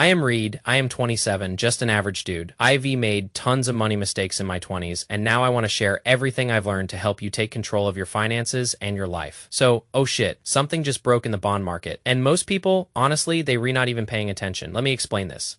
I am Reed. I am 27, just an average dude. I've made tons of money mistakes in my 20s, and now I want to share everything I've learned to help you take control of your finances and your life. So, oh shit, something just broke in the bond market. And most people, honestly, they not even paying attention. Let me explain this.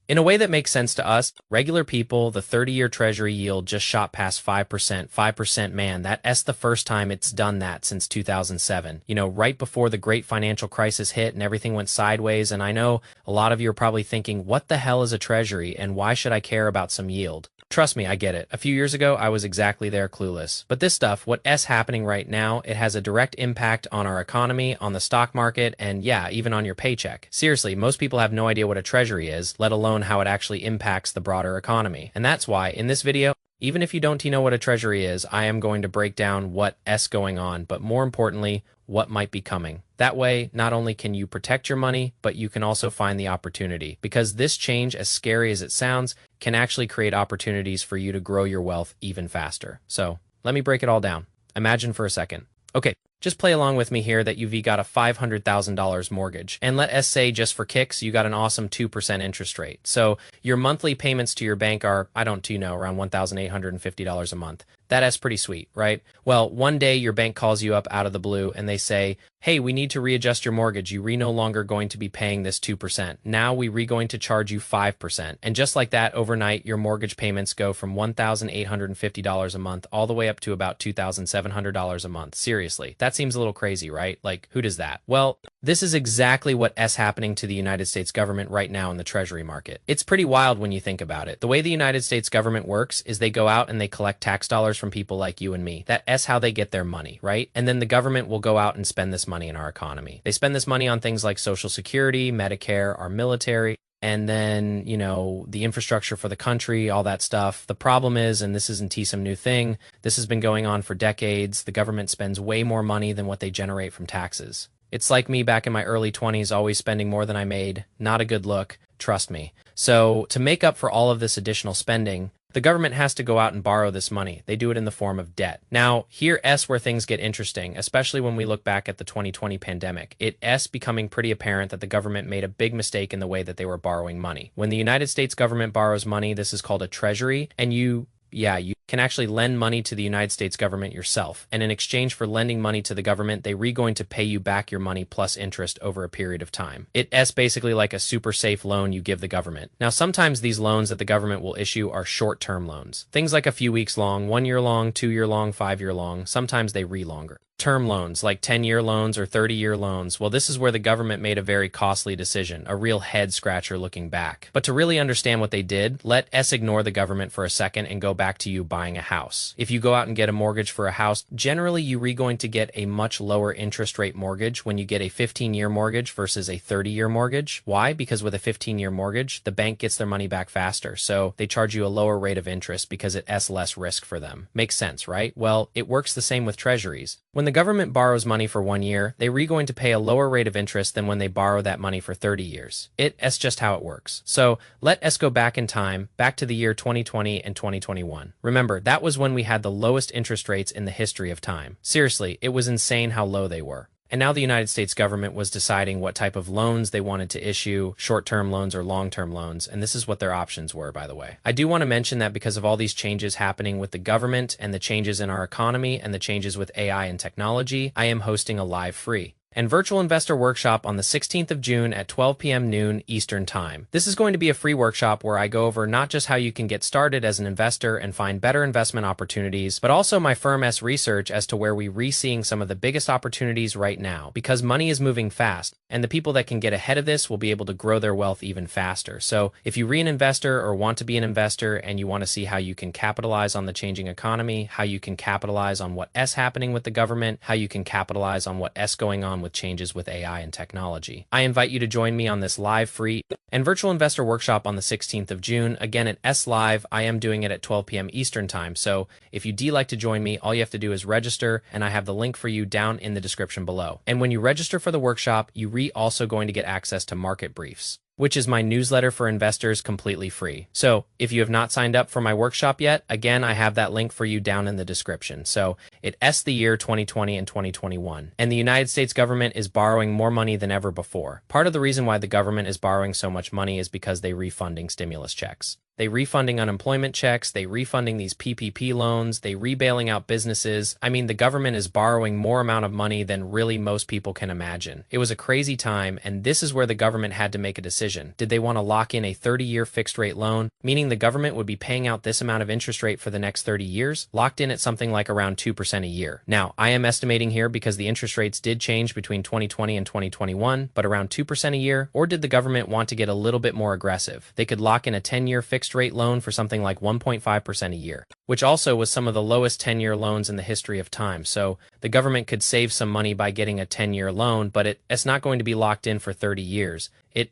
In a way that makes sense to us, regular people, the 30-year Treasury yield just shot past 5%. 5%, man, that's the first time it's done that since 2007. Right before the great financial crisis hit and everything went sideways. And I know a lot of you are probably thinking, what the hell is a Treasury and why should I care about some yield? Trust me, I get it. A few years ago, I was exactly there, clueless. But this stuff, what's happening right now, it has a direct impact on our economy, on the stock market, and yeah, even on your paycheck. Seriously, most people have no idea what a treasury is, let alone how it actually impacts the broader economy. And that's why, in this video, even if you don't know what a treasury is, I am going to break down what's going on, but more importantly, what might be coming. That way, not only can you protect your money, but you can also find the opportunity. Because this change, as scary as it sounds, can actually create opportunities for you to grow your wealth even faster. So, let me break it all down. Imagine for a second. Okay, just play along with me here that you've got a $500,000 mortgage. And let us say, just for kicks, you got an awesome 2% interest rate. So your monthly payments to your bank are, around $1,850 a month. That's pretty sweet, right? Well, one day your bank calls you up out of the blue and they say, hey, we need to readjust your mortgage. You're no longer going to be paying this 2%. Now we're going to charge you 5%. And just like that, overnight, your mortgage payments go from $1,850 a month all the way up to about $2,700 a month. Seriously, that seems a little crazy, right? Who does that? Well, this is exactly what's happening to the United States government right now in the Treasury market. It's pretty wild when you think about it. The way the United States government works is they go out and they collect tax dollars from people like you and me. That's how they get their money, right? And then the government will go out and spend this money in our economy. They spend this money on things like Social Security, Medicare, our military, and then, the infrastructure for the country, all that stuff. The problem is, and this isn't some new thing, this has been going on for decades, the government spends way more money than what they generate from taxes. It's like me back in my early 20s, always spending more than I made. Not a good look, trust me. So to make up for all of this additional spending, the government has to go out and borrow this money. They do it in the form of debt. Now, here's where things get interesting, especially when we look back at the 2020 pandemic. It's becoming pretty apparent that the government made a big mistake in the way that they were borrowing money. When the United States government borrows money, this is called a treasury, and you can actually lend money to the United States government yourself. And in exchange for lending money to the government, they're going to pay you back your money plus interest over a period of time. It's basically like a super safe loan you give the government. Now, sometimes these loans that the government will issue are short-term loans. Things like a few weeks long, 1 year long, 2 year long, 5 year long. Sometimes they longer. Term loans, like 10-year loans or 30-year loans, well, this is where the government made a very costly decision, a real head-scratcher looking back. But to really understand what they did, let us ignore the government for a second and go back to you buying a house. If you go out and get a mortgage for a house, generally you're going to get a much lower interest rate mortgage when you get a 15-year mortgage versus a 30-year mortgage. Why? Because with a 15-year mortgage, the bank gets their money back faster, so they charge you a lower rate of interest because it's less risk for them. Makes sense, right? Well, it works the same with treasuries. When the government borrows money for 1 year, they're going to pay a lower rate of interest than when they borrow that money for 30 years. It's just how it works. So let us go back in time, back to the year 2020 and 2021. Remember, that was when we had the lowest interest rates in the history of time. Seriously, it was insane how low they were. And now the United States government was deciding what type of loans they wanted to issue, short-term loans or long-term loans, and this is what their options were, by the way. I do want to mention that because of all these changes happening with the government and the changes in our economy and the changes with AI and technology, I am hosting a live free and virtual investor workshop on the 16th of June at 12 p.m. noon Eastern Time. This is going to be a free workshop where I go over not just how you can get started as an investor and find better investment opportunities, but also my firm's research as to where we're seeing some of the biggest opportunities right now, because money is moving fast, and the people that can get ahead of this will be able to grow their wealth even faster. So if you're an investor or want to be an investor and you want to see how you can capitalize on the changing economy, how you can capitalize on what's happening with the government, how you can capitalize on what's going on with changes with AI and technology, I invite you to join me on this live free and virtual investor workshop on the 16th of June. Again, at S Live, I am doing it at 12 p.m. Eastern Time. So if you like to join me, all you have to do is register, and I have the link for you down in the description below. And when you register for the workshop, you're also going to get access to market briefs, which is my newsletter for investors completely free. So if you have not signed up for my workshop yet, again, I have that link for you down in the description. So It's the year 2020 and 2021, and the United States government is borrowing more money than ever before. Part of the reason why the government is borrowing so much money is because they're refunding stimulus checks. They refunding unemployment checks, they refunding these PPP loans, they rebailing out businesses. I mean, the government is borrowing more amount of money than really most people can imagine. It was a crazy time, and this is where the government had to make a decision. Did they want to lock in a 30-year fixed rate loan, meaning the government would be paying out this amount of interest rate for the next 30 years, locked in at something like around 2% a year? Now, I am estimating here because the interest rates did change between 2020 and 2021, but around 2% a year. Or did the government want to get a little bit more aggressive? They could lock in a 10-year fixed rate loan for something like 1.5% a year, which also was some of the lowest 10-year loans in the history of time. So the government could save some money by getting a 10-year loan, but it's not going to be locked in for 30 years.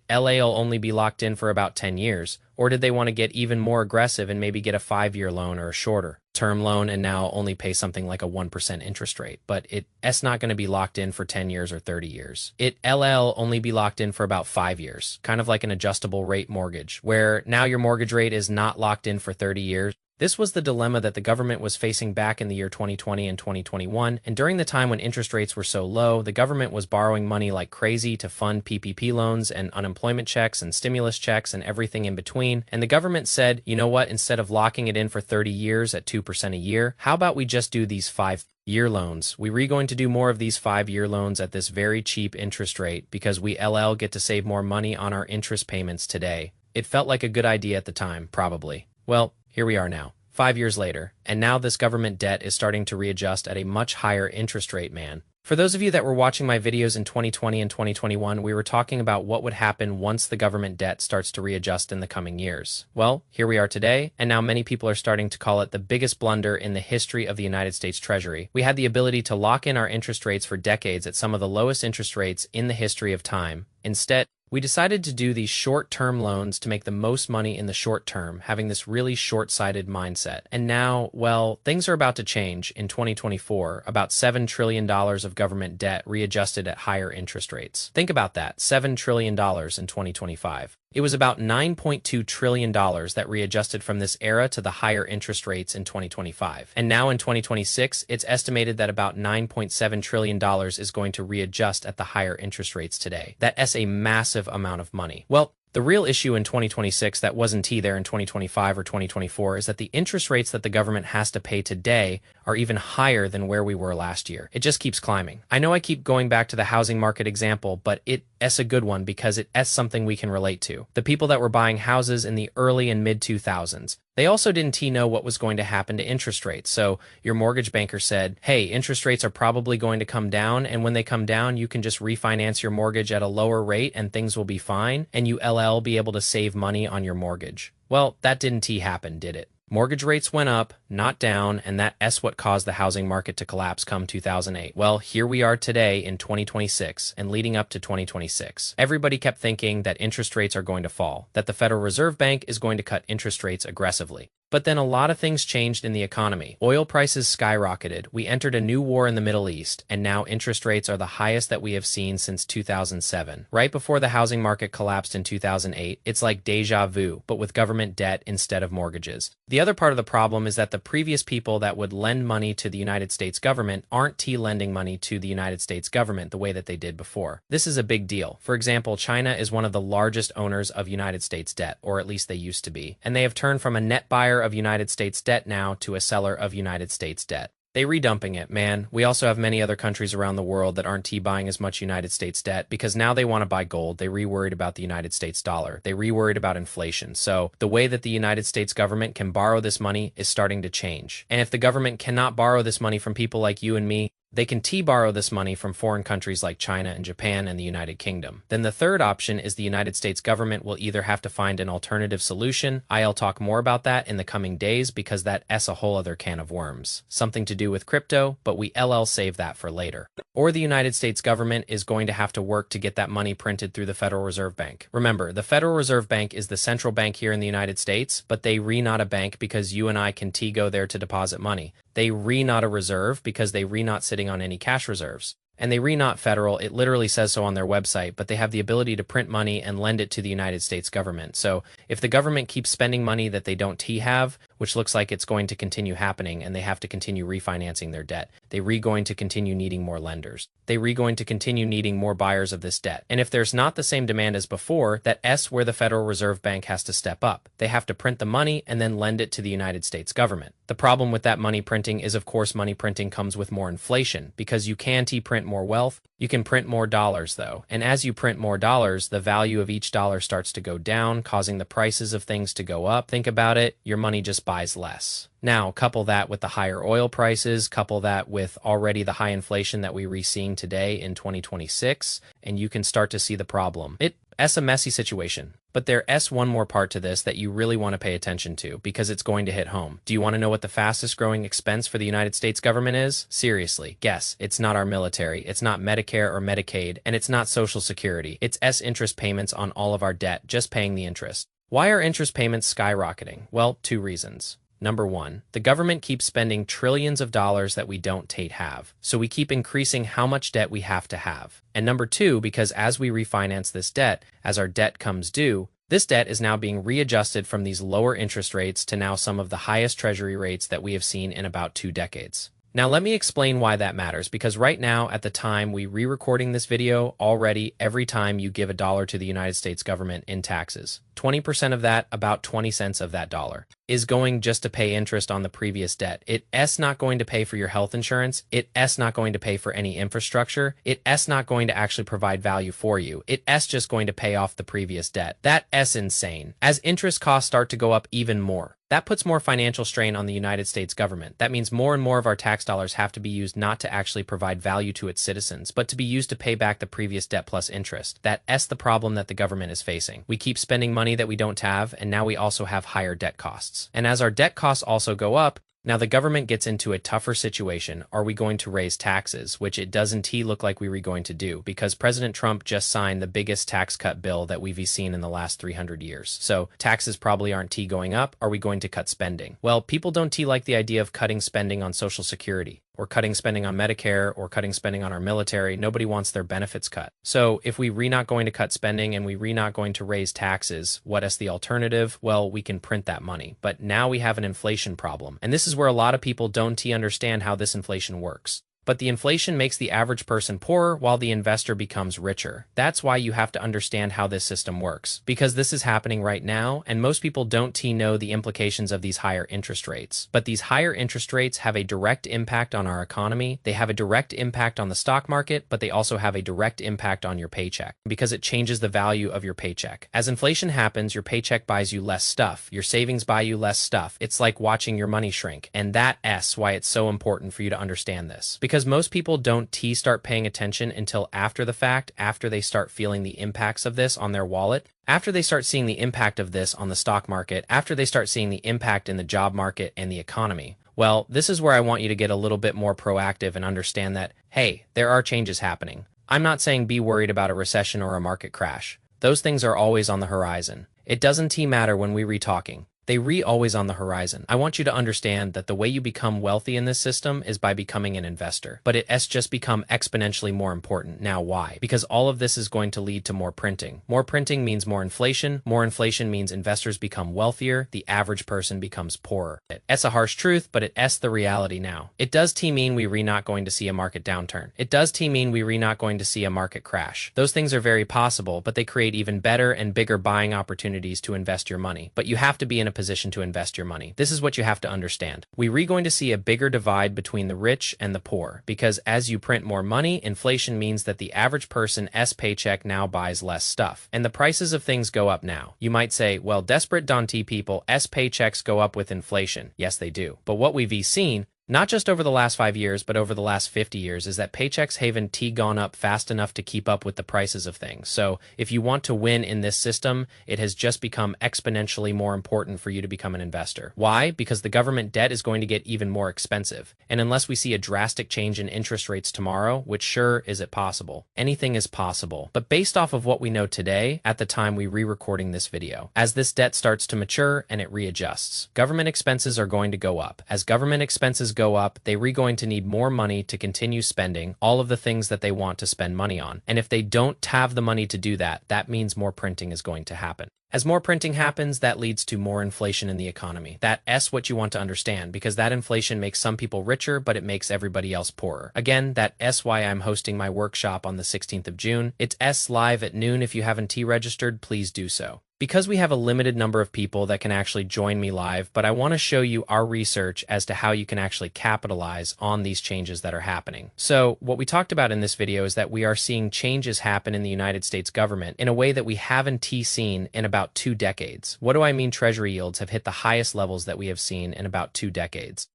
LA'll only be locked in for about 10 years. Or did they want to get even more aggressive and maybe get a 5-year loan or a shorter term loan and now only pay something like a 1% interest rate? But it's not going to be locked in for 10 years or 30 years. LL only be locked in for about 5 years, kind of like an adjustable rate mortgage, where now your mortgage rate is not locked in for 30 years. This was the dilemma that the government was facing back in the year 2020 and 2021, and during the time when interest rates were so low, the government was borrowing money like crazy to fund PPP loans and unemployment checks and stimulus checks and everything in between, and the government said, you know what, instead of locking it in for 30 years at 2% a year, how about we just do these 5-year loans? We're going to do more of these 5-year loans at this very cheap interest rate because we LL get to save more money on our interest payments today. It felt like a good idea at the time, probably. Well, here we are now, 5 years later, and now this government debt is starting to readjust at a much higher interest rate, man. For those of you that were watching my videos in 2020 and 2021, we were talking about what would happen once the government debt starts to readjust in the coming years. Well, here we are today, and now many people are starting to call it the biggest blunder in the history of the United States Treasury. We had the ability to lock in our interest rates for decades at some of the lowest interest rates in the history of time. Instead, we decided to do these short-term loans to make the most money in the short term, having this really short-sighted mindset. And now, well, things are about to change in 2024. About $7 trillion of government debt readjusted at higher interest rates. Think about that, $7 trillion in 2025. It was about $9.2 trillion that readjusted from this era to the higher interest rates in 2025. And now in 2026, it's estimated that about $9.7 trillion is going to readjust at the higher interest rates today. That's a massive amount of money. Well, the real issue in 2026 that wasn't there in 2025 or 2024 is that the interest rates that the government has to pay today are even higher than where we were last year. It just keeps climbing. I know I keep going back to the housing market example, but it's a good one because it's something we can relate to. The people that were buying houses in the early and mid 2000s, they also didn't know what was going to happen to interest rates. So your mortgage banker said, hey, interest rates are probably going to come down, and when they come down, you can just refinance your mortgage at a lower rate and things will be fine, and you LL be able to save money on your mortgage. Well, that didn't happen, did it? Mortgage rates went up, not down, and that's what caused the housing market to collapse come 2008. Well, here we are today in 2026 and leading up to 2026. Everybody kept thinking that interest rates are going to fall, that the Federal Reserve Bank is going to cut interest rates aggressively. But then a lot of things changed in the economy. Oil prices skyrocketed. We entered a new war in the Middle East, and now interest rates are the highest that we have seen since 2007. Right before the housing market collapsed in 2008, it's like deja vu, but with government debt instead of mortgages. The other part of the problem is that the previous people that would lend money to the United States government aren't lending money to the United States government the way that they did before. This is a big deal. For example, China is one of the largest owners of United States debt, or at least they used to be, and they have turned from a net buyer of United States debt now to a seller of United States debt. They redumping it, man. We also have many other countries around the world that aren't buying as much United States debt because now they want to buy gold. They re-worried about the United States dollar. They re-worried about inflation. So the way that the United States government can borrow this money is starting to change. And if the government cannot borrow this money from people like you and me, they can borrow this money from foreign countries like China and Japan and the United Kingdom. Then the third option is the United States government will either have to find an alternative solution. I'll talk more about that in the coming days because that's a whole other can of worms. Something to do with crypto, but we save that for later. Or the United States government is going to have to work to get that money printed through the Federal Reserve Bank. Remember, the Federal Reserve Bank is the central bank here in the United States, but they not a bank because you and I can go there to deposit money. They not a reserve because they not sitting on any cash reserves. And they not federal, it literally says so on their website, but they have the ability to print money and lend it to the United States government. So if the government keeps spending money that they don't have, which looks like it's going to continue happening, and they have to continue refinancing their debt. They going to continue needing more lenders. They going to continue needing more buyers of this debt. And if there's not the same demand as before, that's where the Federal Reserve Bank has to step up. They have to print the money and then lend it to the United States government. The problem with that money printing is, of course, money printing comes with more inflation, because you can print more wealth. You can print more dollars, though. And as you print more dollars, the value of each dollar starts to go down, causing the prices of things to go up. Think about it, your money just buys less. Now, couple that with the higher oil prices, couple that with already the high inflation that we're seeing today in 2026, and you can start to see the problem. It's a messy situation. But there's one more part to this that you really want to pay attention to, because it's going to hit home. Do you want to know what the fastest growing expense for the United States government is? Seriously, guess. It's not our military, it's not Medicare or Medicaid, and it's not Social Security. It's interest payments on all of our debt, just paying the interest. Why are interest payments skyrocketing? Well, 2 reasons. Number 1, the government keeps spending trillions of dollars that we don't have, so we keep increasing how much debt we have to have. And number 2, because as we refinance this debt, as our debt comes due, this debt is now being readjusted from these lower interest rates to now some of the highest Treasury rates that we have seen in about 2 decades. Now let me explain why that matters, because right now, at the time we re-recording this video, already every time you give $1 to the United States government in taxes, 20% of that, about 20 cents of that dollar, is going just to pay interest on the previous debt. It's not going to pay for your health insurance. It's not going to pay for any infrastructure. It's not going to actually provide value for you. It's just going to pay off the previous debt. That's insane. As interest costs start to go up even more, that puts more financial strain on the United States government. That means more and more of our tax dollars have to be used not to actually provide value to its citizens, but to be used to pay back the previous debt plus interest. That's the problem that the government is facing. We keep spending money that we don't have, and now we also have higher debt costs. And as our debt costs also go up, now the government gets into a tougher situation. Are we going to raise taxes? Which it doesn't look like we were going to do, because President Trump just signed the biggest tax cut bill that we've seen in the last 300 years. So taxes probably aren't going up. Are we going to cut spending? Well, people don't like the idea of cutting spending on Social Security, or cutting spending on Medicare, or cutting spending on our military. Nobody wants their benefits cut. So if we're not going to cut spending and we're not going to raise taxes, what is the alternative? Well, we can print that money. But now we have an inflation problem. And this is where a lot of people don't understand how this inflation works. But the inflation makes the average person poorer while the investor becomes richer. That's why you have to understand how this system works, because this is happening right now, and most people don't know the implications of these higher interest rates. But these higher interest rates have a direct impact on our economy. They have a direct impact on the stock market, but they also have a direct impact on your paycheck, because it changes the value of your paycheck. As inflation happens, your paycheck buys you less stuff. Your savings buy you less stuff. It's like watching your money shrink. And that's why it's so important for you to understand this. Because most people don't start paying attention until after the fact, after they start feeling the impacts of this on their wallet, after they start seeing the impact of this on the stock market, after they start seeing the impact in the job market and the economy. Well, this is where I want you to get a little bit more proactive and understand that, hey, there are changes happening. I'm not saying be worried about a recession or a market crash. Those things are always on the horizon. It doesn't matter when we're talking. They always on the horizon. I want you to understand that the way you become wealthy in this system is by becoming an investor. But it's just become exponentially more important. Now why? Because all of this is going to lead to more printing. More printing means more inflation. More inflation means investors become wealthier. The average person becomes poorer. It's a harsh truth, but it's the reality now. It does mean we're not going to see a market downturn. It does mean we're not going to see a market crash. Those things are very possible, but they create even better and bigger buying opportunities to invest your money. But you have to be in a position to invest your money. This is what you have to understand. We're going to see a bigger divide between the rich and the poor, because as you print more money, inflation means that the average person's paycheck now buys less stuff, and the prices of things go up now. You might say, well, desperate Dante people's paychecks go up with inflation. Yes, they do. But what we've seen, not just over the last 5 years, but over the last 50 years, is that paychecks haven't gone up fast enough to keep up with the prices of things. So if you want to win in this system, it has just become exponentially more important for you to become an investor. Why? Because the government debt is going to get even more expensive. And unless we see a drastic change in interest rates tomorrow, which sure is it possible, anything is possible. But based off of what we know today, at the time we re-recording this video, as this debt starts to mature and it readjusts, government expenses are going to go up. As government expenses go up, they're going to need more money to continue spending all of the things that they want to spend money on. And if they don't have the money to do that, that means more printing is going to happen. As more printing happens, that leads to more inflation in the economy. That's what you want to understand, because that inflation makes some people richer, but it makes everybody else poorer. Again, that's why I'm hosting my workshop on the 16th of June. It's live at noon. If you haven't registered, please do so. Because we have a limited number of people that can actually join me live, but I want to show you our research as to how you can actually capitalize on these changes that are happening. So what we talked about in this video is that we are seeing changes happen in the United States government in a way that we haven't seen in about 2 decades. What do I mean? Treasury yields have hit the highest levels that we have seen in about 2 decades.